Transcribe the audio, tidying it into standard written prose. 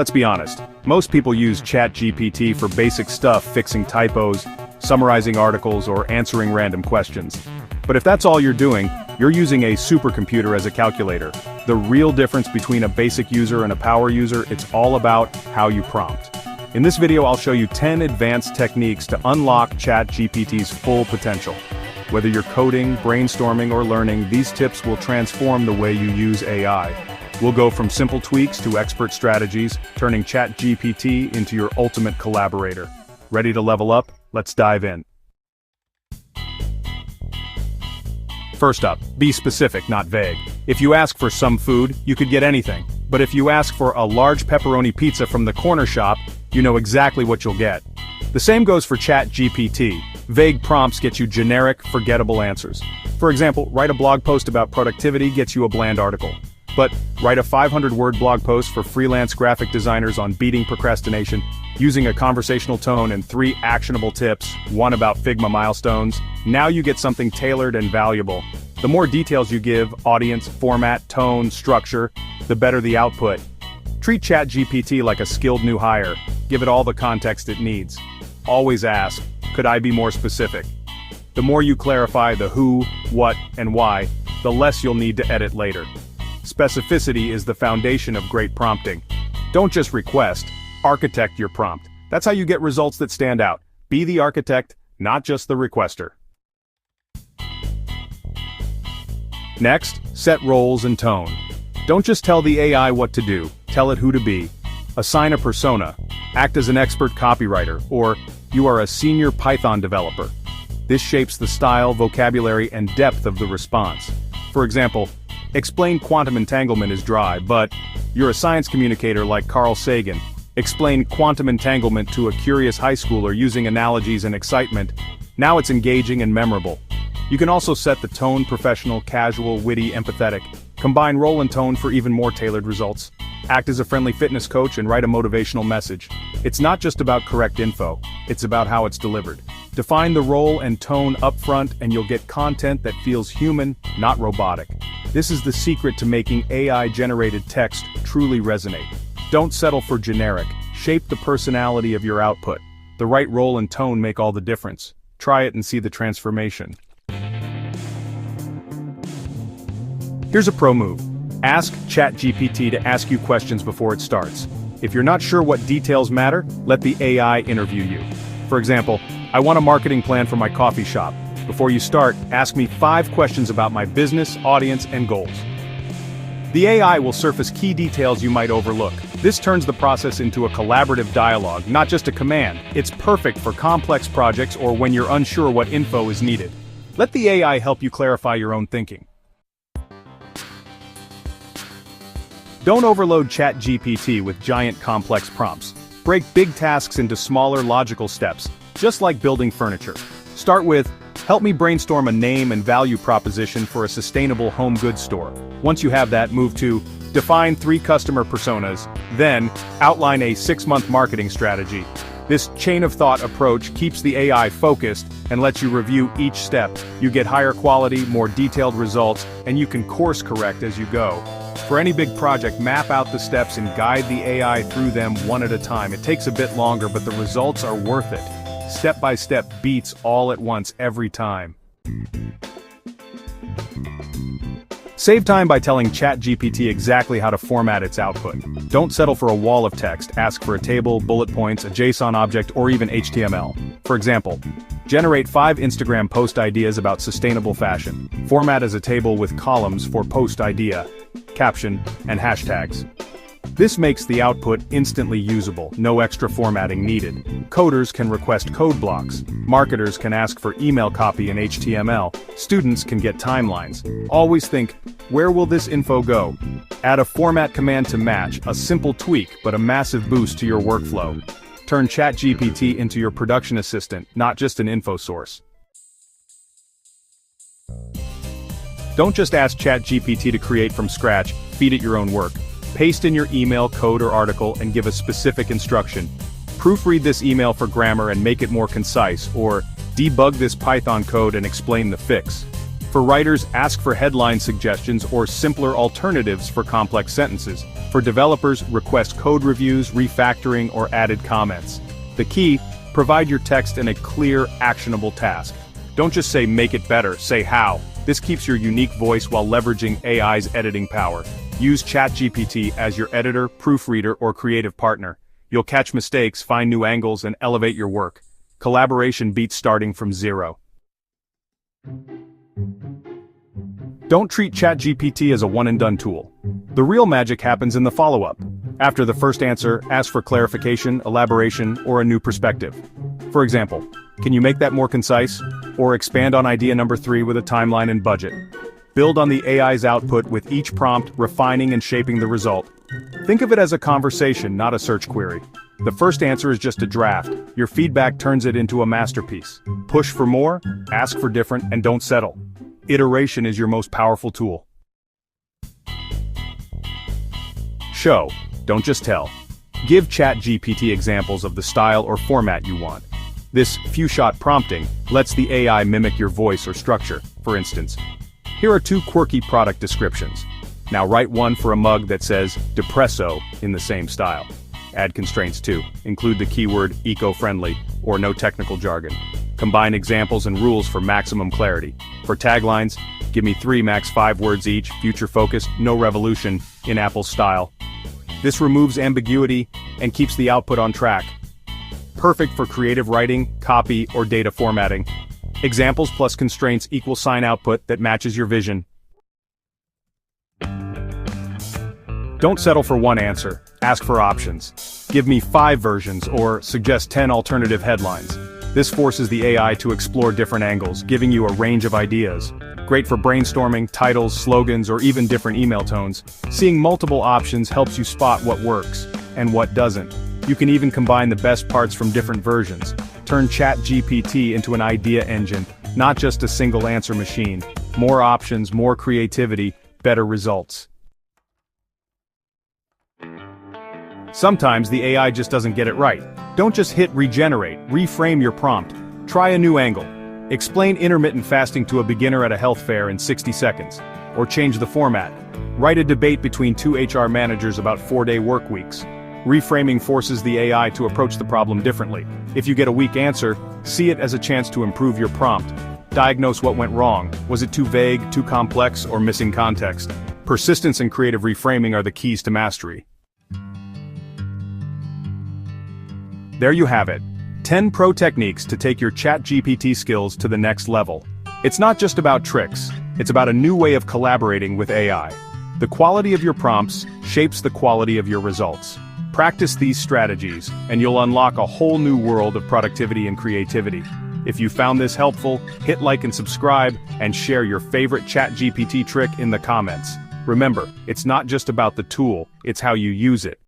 Let's be honest, most people use ChatGPT for basic stuff, fixing typos, summarizing articles, or answering random questions. But if that's all you're doing, you're using a supercomputer as a calculator. The real difference between a basic user and a power user, it's all about how you prompt. In this video, I'll show you 10 advanced techniques to unlock ChatGPT's full potential. Whether you're coding, brainstorming, or learning, these tips will transform the way you use AI. We'll go from simple tweaks to expert strategies, turning ChatGPT into your ultimate collaborator. Ready to level up? Let's dive in. First up, be specific, not vague. If you ask for some food, you could get anything. But if you ask for a large pepperoni pizza from the corner shop, you know exactly what you'll get. The same goes for ChatGPT. Vague prompts get you generic, forgettable answers. For example, write a blog post about productivity gets you a bland article. But write a 500-word blog post for freelance graphic designers on beating procrastination, using a conversational tone and 3 actionable tips, one about Figma milestones. Now you get something tailored and valuable. The more details you give, audience, format, tone, structure, the better the output. Treat ChatGPT like a skilled new hire. Give it all the context it needs. Always ask, could I be more specific? The more you clarify the who, what, and why, the less you'll need to edit later. Specificity is the foundation of great prompting. Don't just request, architect your prompt. That's how you get results that stand out. Be the architect, not just the requester. Next, set roles and tone. Don't just tell the AI what to do, tell it who to be. Assign a persona, act as an expert copywriter, or you are a senior Python developer. This shapes the style, vocabulary, and depth of the response. For example, explain quantum entanglement is dry, but you're a science communicator like Carl Sagan. Explain quantum entanglement to a curious high schooler using analogies and excitement. Now it's engaging and memorable. You can also set the tone: professional, casual, witty, empathetic. Combine role and tone for even more tailored results. Act as a friendly fitness coach and write a motivational message. It's not just about correct info, it's about how it's delivered. Define the role and tone upfront and you'll get content that feels human, not robotic. This is the secret to making AI-generated text truly resonate. Don't settle for generic. Shape the personality of your output. The right role and tone make all the difference. Try it and see the transformation. Here's a pro move. Ask ChatGPT to ask you questions before it starts. If you're not sure what details matter, let the AI interview you. For example, I want a marketing plan for my coffee shop. Before you start, ask me 5 questions about my business, audience, and goals. The AI will surface key details you might overlook. This turns the process into a collaborative dialogue, not just a command. It's perfect for complex projects or when you're unsure what info is needed. Let the AI help you clarify your own thinking. Don't overload ChatGPT with giant complex prompts. Break big tasks into smaller logical steps, just like building furniture. Start with, help me brainstorm a name and value proposition for a sustainable home goods store. Once you have that, move to, define 3 customer personas, then, outline a 6-month marketing strategy. This chain of thought approach keeps the AI focused and lets you review each step. You get higher quality, more detailed results, and you can course correct as you go. For any big project, map out the steps and guide the AI through them one at a time. It takes a bit longer, but the results are worth it. Step-by-step beats all at once every time. Save time by telling ChatGPT exactly how to format its output. Don't settle for a wall of text. Ask for a table, bullet points, a JSON object, or even HTML. For example, generate 5 Instagram post ideas about sustainable fashion. Format as a table with columns for post idea, caption, and hashtags. This makes the output instantly usable, no extra formatting needed. Coders can request code blocks. Marketers can ask for email copy in HTML. Students can get timelines. Always think, where will this info go? Add a format command to match, a simple tweak but a massive boost to your workflow. Turn ChatGPT into your production assistant, not just an info source. Don't just ask ChatGPT to create from scratch, feed it your own work. Paste in your email, code, or article and give a specific instruction. Proofread this email for grammar and make it more concise, or debug this Python code and explain the fix. For writers, ask for headline suggestions or simpler alternatives for complex sentences. For developers, request code reviews, refactoring, or added comments. The key, provide your text in a clear, actionable task. Don't just say make it better, say how. This keeps your unique voice while leveraging AI's editing power. Use ChatGPT as your editor, proofreader, or creative partner. You'll catch mistakes, find new angles, and elevate your work. Collaboration beats starting from zero. Don't treat ChatGPT as a one-and-done tool. The real magic happens in the follow-up. After the first answer, ask for clarification, elaboration, or a new perspective. For example, can you make that more concise? Or expand on idea number 3 with a timeline and budget. Build on the AI's output with each prompt, refining and shaping the result. Think of it as a conversation, not a search query. The first answer is just a draft. Your feedback turns it into a masterpiece. Push for more, ask for different, and don't settle. Iteration is your most powerful tool. Show, don't just tell. Give ChatGPT examples of the style or format you want. This few-shot prompting lets the AI mimic your voice or structure. For instance, here are 2 quirky product descriptions. Now write one for a mug that says Depresso in the same style. Add constraints too. Include the keyword eco-friendly or no technical jargon. Combine examples and rules for maximum clarity. For taglines, give me 3 max 5 words each, future-focused, no revolution, in Apple style. This removes ambiguity and keeps the output on track. Perfect for creative writing, copy, or data formatting. Examples plus constraints equal sign output that matches your vision. Don't settle for one answer, ask for options. Give me 5 versions or suggest 10 alternative headlines. This forces the AI to explore different angles, giving you a range of ideas. Great for brainstorming, titles, slogans, or even different email tones. Seeing multiple options helps you spot what works and what doesn't. You can even combine the best parts from different versions. Turn ChatGPT into an idea engine, not just a single answer machine. More options, more creativity, better results. Sometimes the AI just doesn't get it right. Don't just hit regenerate, reframe your prompt. Try a new angle. Explain intermittent fasting to a beginner at a health fair in 60 seconds. Or change the format. Write a debate between 2 HR managers about 4-day work weeks. Reframing forces the AI to approach the problem differently. If you get a weak answer, see it as a chance to improve your prompt. Diagnose what went wrong. Was it too vague, too complex, or missing context? Persistence and creative reframing are the keys to mastery. There you have it. 10 pro techniques to take your ChatGPT skills to the next level. It's not just about tricks, it's about a new way of collaborating with AI. The quality of your prompts shapes the quality of your results. Practice these strategies, and you'll unlock a whole new world of productivity and creativity. If you found this helpful, hit like and subscribe, and share your favorite ChatGPT trick in the comments. Remember, it's not just about the tool, it's how you use it.